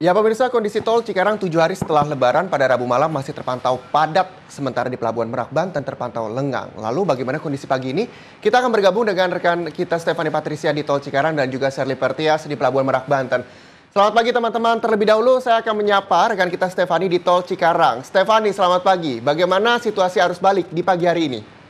Ya pemirsa, kondisi tol Cikarang 7 hari setelah Lebaran pada Rabu malam masih terpantau padat, sementara di Pelabuhan Merak, Banten terpantau lengang. Lalu bagaimana kondisi pagi ini? Kita akan bergabung dengan rekan kita Stefani Patricia di tol Cikarang dan juga Shirley Pertias di Pelabuhan Merak, Banten. Selamat pagi teman-teman, terlebih dahulu saya akan menyapa rekan kita Stefani di tol Cikarang. Stefani, selamat pagi. Bagaimana situasi arus balik di pagi hari ini?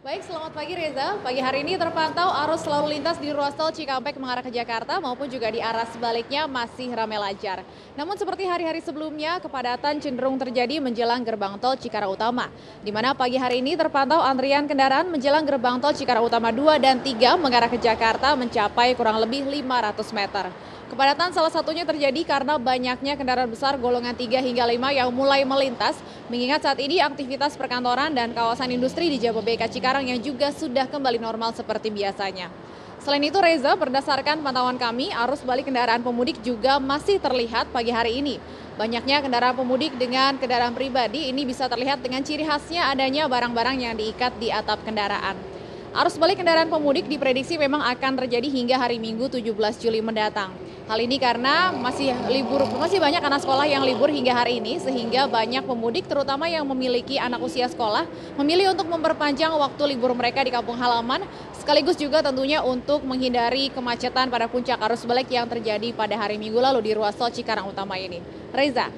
Baik, selamat pagi Reza. Pagi hari ini terpantau arus lalu lintas di ruas tol Cikampek mengarah ke Jakarta maupun juga di arah sebaliknya masih ramai lancar. Namun seperti hari-hari sebelumnya, kepadatan cenderung terjadi menjelang gerbang tol Cikarang Utama, di mana pagi hari ini terpantau antrian kendaraan menjelang gerbang tol Cikarang Utama 2 dan 3 mengarah ke Jakarta mencapai kurang lebih 500 meter. Kepadatan salah satunya terjadi karena banyaknya kendaraan besar golongan 3 hingga 5 yang mulai melintas, mengingat saat ini aktivitas perkantoran dan kawasan industri di Jababeka Cikarang yang juga sudah kembali normal seperti biasanya. Selain itu Reza, berdasarkan pantauan kami, arus balik kendaraan pemudik juga masih terlihat pagi hari ini. Banyaknya kendaraan pemudik dengan kendaraan pribadi ini bisa terlihat dengan ciri khasnya adanya barang-barang yang diikat di atap kendaraan. Arus balik kendaraan pemudik diprediksi memang akan terjadi hingga hari Minggu 17 Juli mendatang. Hal ini karena masih banyak anak sekolah yang libur hingga hari ini, sehingga banyak pemudik terutama yang memiliki anak usia sekolah memilih untuk memperpanjang waktu libur mereka di kampung halaman, sekaligus juga tentunya untuk menghindari kemacetan pada puncak arus balik yang terjadi pada hari Minggu lalu di ruas tol Cikarang Utama ini. Reza.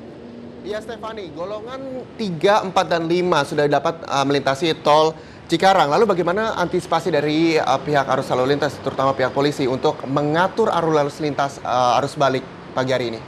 Iya Stefani, golongan 3, 4, dan 5 sudah dapat melintasi tol Cikarang. Lalu bagaimana antisipasi dari pihak arus lalu lintas, terutama pihak polisi, untuk mengatur arus lintas arus balik pagi hari ini?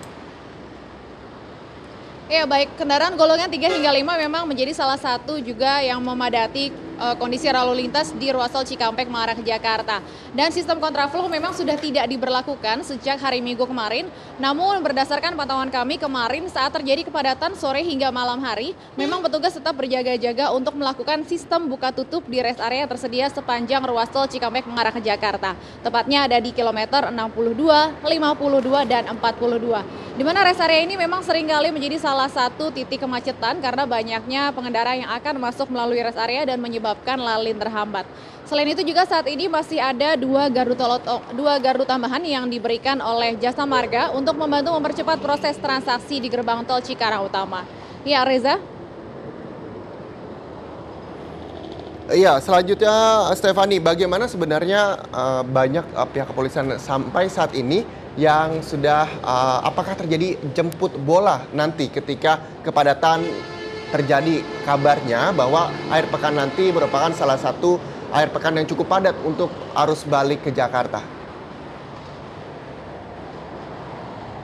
Ya baik, kendaraan golongan 3 hingga 5 memang menjadi salah satu juga yang memadati kondisi lalu lintas di ruas tol Cikampek mengarah ke Jakarta. Dan sistem kontraflow memang sudah tidak diberlakukan sejak hari Minggu kemarin. Namun berdasarkan pantauan kami kemarin saat terjadi kepadatan sore hingga malam hari, memang petugas tetap berjaga-jaga untuk melakukan sistem buka tutup di rest area tersedia sepanjang ruas tol Cikampek mengarah ke Jakarta. Tepatnya ada di kilometer 62, 52, dan 42. Di mana rest area ini memang seringkali menjadi salah satu titik kemacetan karena banyaknya pengendara yang akan masuk melalui rest area dan menyebabkan lalin terhambat. Selain itu juga saat ini masih ada dua gardu tambahan yang diberikan oleh Jasa Marga untuk membantu mempercepat proses transaksi di gerbang tol Cikarang Utama. Ya Reza. Iya, selanjutnya Stefani, bagaimana sebenarnya banyak pihak kepolisian sampai saat ini yang sudah apakah terjadi jemput bola nanti ketika kepadatan terjadi? Kabarnya bahwa akhir pekan nanti merupakan salah satu akhir pekan yang cukup padat untuk arus balik ke Jakarta.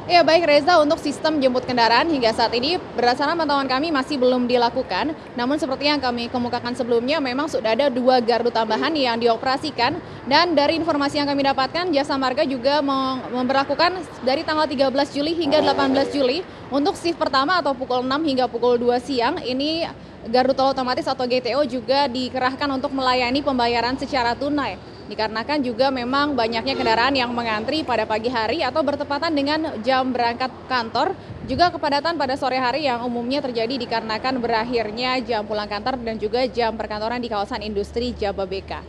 Ya baik Reza, untuk sistem jemput kendaraan hingga saat ini berdasarkan pantauan kami masih belum dilakukan. Namun seperti yang kami kemukakan sebelumnya memang sudah ada 2 gardu tambahan yang dioperasikan. Dan dari informasi yang kami dapatkan Jasa Marga juga memberlakukan dari tanggal 13 Juli hingga 18 Juli untuk shift pertama atau pukul 6 hingga pukul 2 siang. Ini gardu tol otomatis atau GTO juga dikerahkan untuk melayani pembayaran secara tunai. Dikarenakan juga memang banyaknya kendaraan yang mengantri pada pagi hari atau bertepatan dengan jam berangkat kantor, juga kepadatan pada sore hari yang umumnya terjadi dikarenakan berakhirnya jam pulang kantor dan juga jam perkantoran di kawasan industri Jababeka.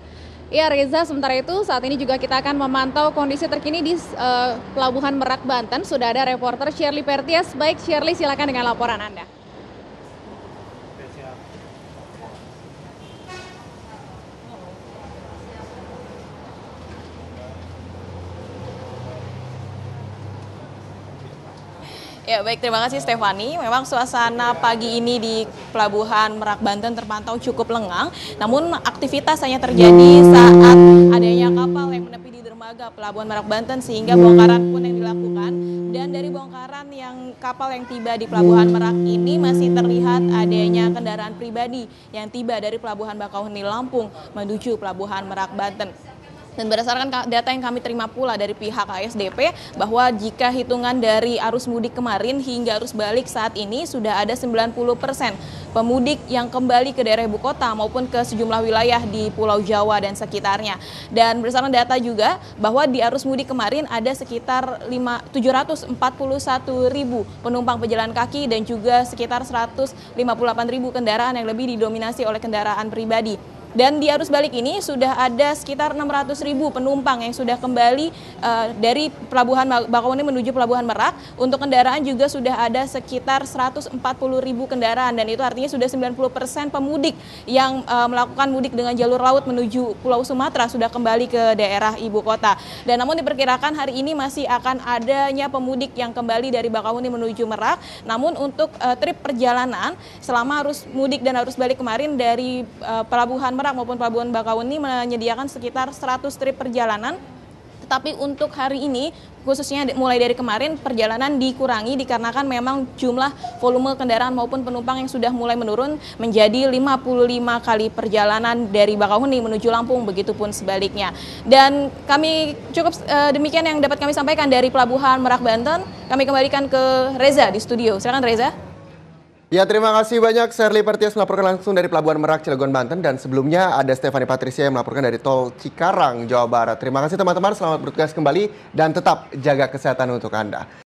Ya Reza, sementara itu saat ini juga kita akan memantau kondisi terkini di Pelabuhan Merak, Banten. Sudah ada reporter Shirley Pertias. Baik Shirley, silakan dengan laporan Anda. Ya baik, terima kasih Stefani. Memang suasana pagi ini di Pelabuhan Merak Banten terpantau cukup lengang. Namun aktivitas hanya terjadi saat adanya kapal yang menepi di dermaga Pelabuhan Merak Banten sehingga bongkaran pun yang dilakukan. Dan dari bongkaran kapal yang tiba di Pelabuhan Merak ini masih terlihat adanya kendaraan pribadi yang tiba dari Pelabuhan Bakauheni Lampung menuju Pelabuhan Merak Banten. Dan berdasarkan data yang kami terima pula dari pihak ASDP bahwa jika hitungan dari arus mudik kemarin hingga arus balik saat ini sudah ada 90% pemudik yang kembali ke daerah ibu kota maupun ke sejumlah wilayah di Pulau Jawa dan sekitarnya. Dan berdasarkan data juga bahwa di arus mudik kemarin ada sekitar 741.000 penumpang pejalan kaki dan juga sekitar 158.000 kendaraan yang lebih didominasi oleh kendaraan pribadi. Dan di arus balik ini sudah ada sekitar 600.000 penumpang yang sudah kembali dari Pelabuhan Bakauheni menuju Pelabuhan Merak. Untuk kendaraan juga sudah ada sekitar 140.000 kendaraan, dan itu artinya sudah 90% pemudik yang melakukan mudik dengan jalur laut menuju Pulau Sumatera sudah kembali ke daerah ibu kota. Dan namun diperkirakan hari ini masih akan adanya pemudik yang kembali dari Bakauheni menuju Merak. Namun untuk trip perjalanan selama arus mudik dan arus balik kemarin dari Pelabuhan Merak maupun Pelabuhan Bakauheni menyediakan sekitar 100 trip perjalanan. Tetapi untuk hari ini, khususnya mulai dari kemarin, perjalanan dikurangi dikarenakan memang jumlah volume kendaraan maupun penumpang yang sudah mulai menurun menjadi 55 kali perjalanan dari Bakauheni menuju Lampung, begitupun sebaliknya. Dan kami cukup demikian yang dapat kami sampaikan dari Pelabuhan Merak, Banten. Kami kembalikan ke Reza di studio. Silakan Reza. Ya, terima kasih banyak Shirley Pertias melaporkan langsung dari Pelabuhan Merak, Cilegon, Banten. Dan sebelumnya ada Stephanie Patricia yang melaporkan dari Tol Cikarang, Jawa Barat. Terima kasih teman-teman, selamat bertugas kembali dan tetap jaga kesehatan untuk Anda.